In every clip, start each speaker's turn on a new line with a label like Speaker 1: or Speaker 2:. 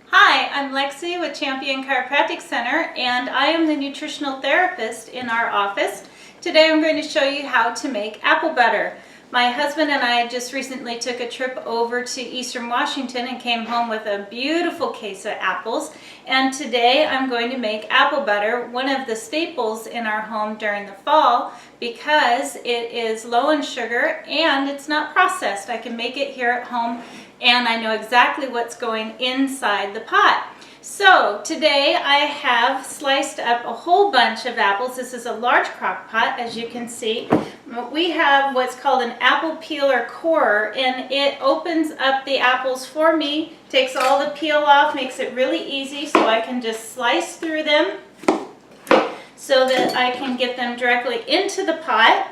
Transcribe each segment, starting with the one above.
Speaker 1: Hi, I'm Lexi with Champion Chiropractic Center, and I am the nutritional therapist in our office. Today I'm going to show you how to make apple butter. My husband and I just recently took a trip over to Eastern Washington and came home with a beautiful case of apples. And today I'm going to make apple butter, one of the staples in our home during the fall, because it is low in sugar and it's not processed. I can make it here at home and I know exactly what's going inside the pot. So today I have sliced up a whole bunch of apples. This is a large crock pot, as you can see. We have what's called an apple peeler corer, and it opens up the apples for me, takes all the peel off, makes it really easy so I can just slice through them so that I can get them directly into the pot.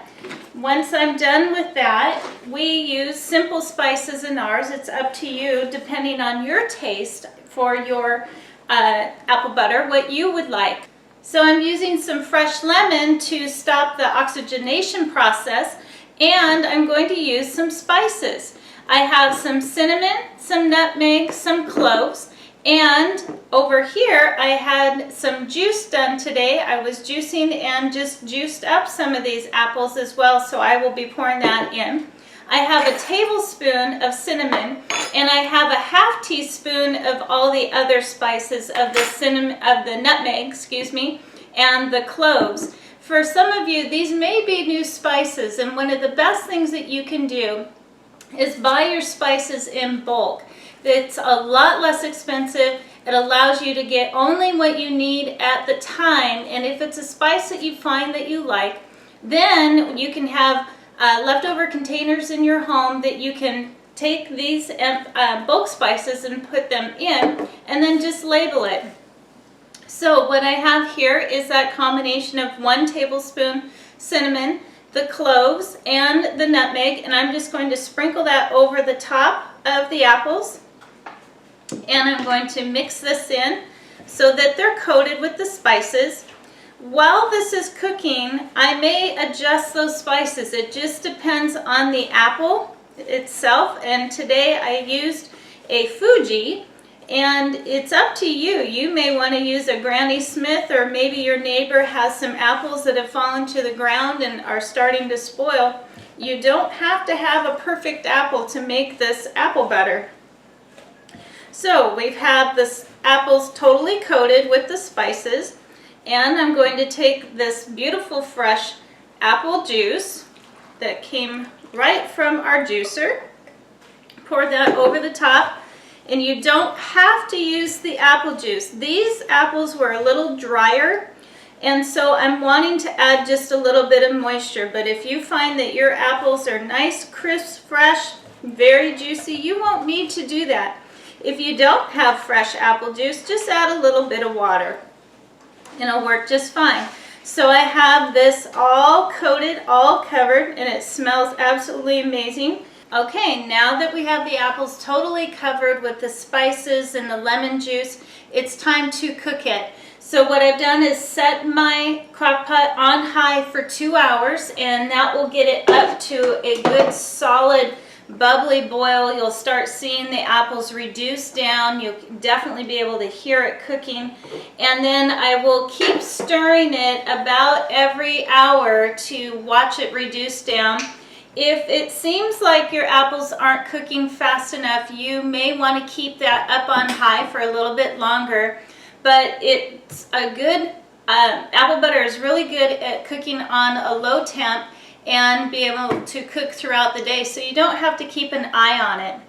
Speaker 1: Once I'm done with that, we use simple spices in ours. It's up to you, depending on your taste for your apple butter, what you would like. So I'm using some fresh lemon to stop the oxygenation process, and I'm going to use some spices. I have some cinnamon, some nutmeg, some cloves, and over here I had some juice done today. I was juicing and just juiced up some of these apples as well, so I will be pouring that in. I have a tablespoon of cinnamon, and I have a half teaspoon of all the other spices of the cinnamon, of the nutmeg, and the cloves. For some of you, these may be new spices, and one of the best things that you can do is buy your spices in bulk. It's a lot less expensive. It allows you to get only what you need at the time, and if it's a spice that you find that you like, then you can have leftover containers in your home that you can take these bulk spices and put them in, and then just label it. So what I have here is that combination of 1 tablespoon cinnamon, the cloves, and the nutmeg, and I'm just going to sprinkle that over the top of the apples, and I'm going to mix this in so that they're coated with the spices. While this is cooking, I may adjust those spices. It just depends on the apple itself, and today I used a Fuji, and it's up to you. You may want to use a Granny Smith, or maybe your neighbor has some apples that have fallen to the ground and are starting to spoil. You don't have to have a perfect apple to make this apple butter. So we've had the apples totally coated with the spices, and I'm going to take this beautiful fresh apple juice that came right from our juicer, pour that over the top, and you don't have to use the apple juice. These apples were a little drier, and so I'm wanting to add just a little bit of moisture, but if you find that your apples are nice, crisp, fresh, very juicy, you won't need to do that. If you don't have fresh apple juice, just add a little bit of water. It'll work just fine. So I have this all coated, all covered, and it smells absolutely amazing. Okay, now that we have the apples totally covered with the spices and the lemon juice, it's time to cook it. So what I've done is set my crock pot on high for 2 hours, and that will get it up to a good solid bubbly boil. You'll start seeing the apples reduce down. You'll definitely be able to hear it cooking. And then I will keep stirring it about every hour to watch it reduce down. If it seems like your apples aren't cooking fast enough, you may want to keep that up on high for a little bit longer. But it's a good, apple butter is really good at cooking on a low temp and be able to cook throughout the day, so you don't have to keep an eye on it.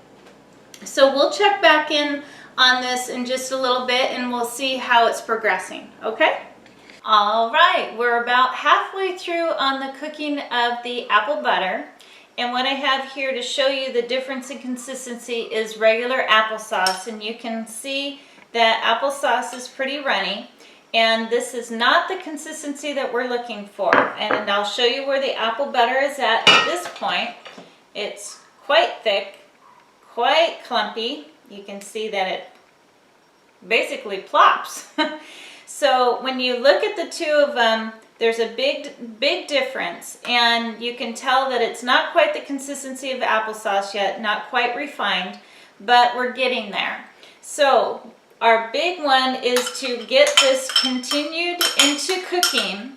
Speaker 1: So we'll check back in on this in just a little bit, and we'll see how it's progressing, okay? All right, we're about halfway through on the cooking of the apple butter, and what I have here to show you the difference in consistency is regular applesauce, and you can see that applesauce is pretty runny. And this is not the consistency that we're looking for. And I'll show you where the apple butter is at this point. It's quite thick, quite clumpy. You can see that it basically plops. So when you look at the two of them, there's a big difference. And you can tell that it's not quite the consistency of applesauce yet, not quite refined, but we're getting there. So Our big one is to get this continued into cooking,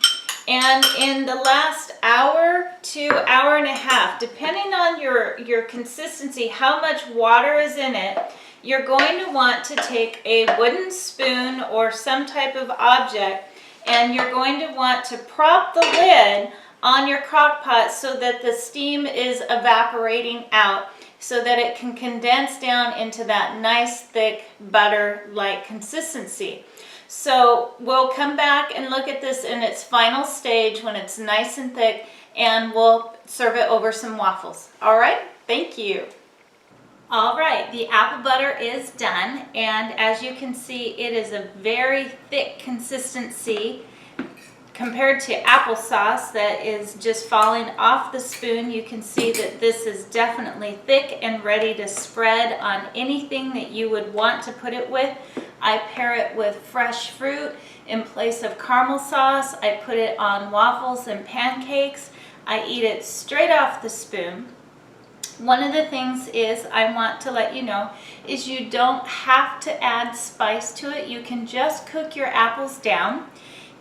Speaker 1: and in the last hour to hour and a half, depending on your consistency, how much water is in it, you're going to want to take a wooden spoon or some type of object, and you're going to want to prop the lid on your crock pot so that the steam is evaporating out, so that it can condense down into that nice thick butter-like consistency. So we'll come back and look at this in its final stage when it's nice and thick, and we'll serve it over some waffles. All right, thank you. All right, the apple butter is done, and as you can see, it is a very thick consistency compared to applesauce that is just falling off the spoon. You can see that this is definitely thick and ready to spread on anything that you would want to put it with. I pair it with fresh fruit in place of caramel sauce. I put it on waffles and pancakes. I eat it straight off the spoon. One of the things is I want to let you know is you don't have to add spice to it. You can just cook your apples down.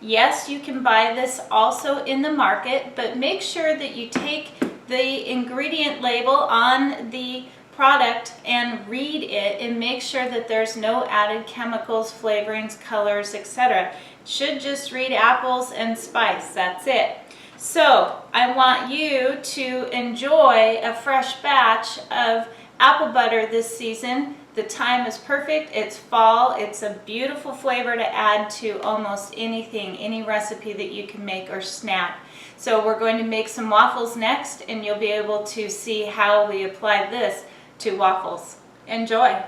Speaker 1: Yes, you can buy this also in the market, but make sure that you take the ingredient label on the product and read it and make sure that there's no added chemicals, flavorings, colors, etc. Should just read apples and spice, that's it. So I want you to enjoy a fresh batch of apple butter this season. The time is perfect. It's fall. It's a beautiful flavor to add to almost anything, any recipe that you can make or snack. So we're going to make some waffles next, and you'll be able to see how we apply this to waffles. Enjoy.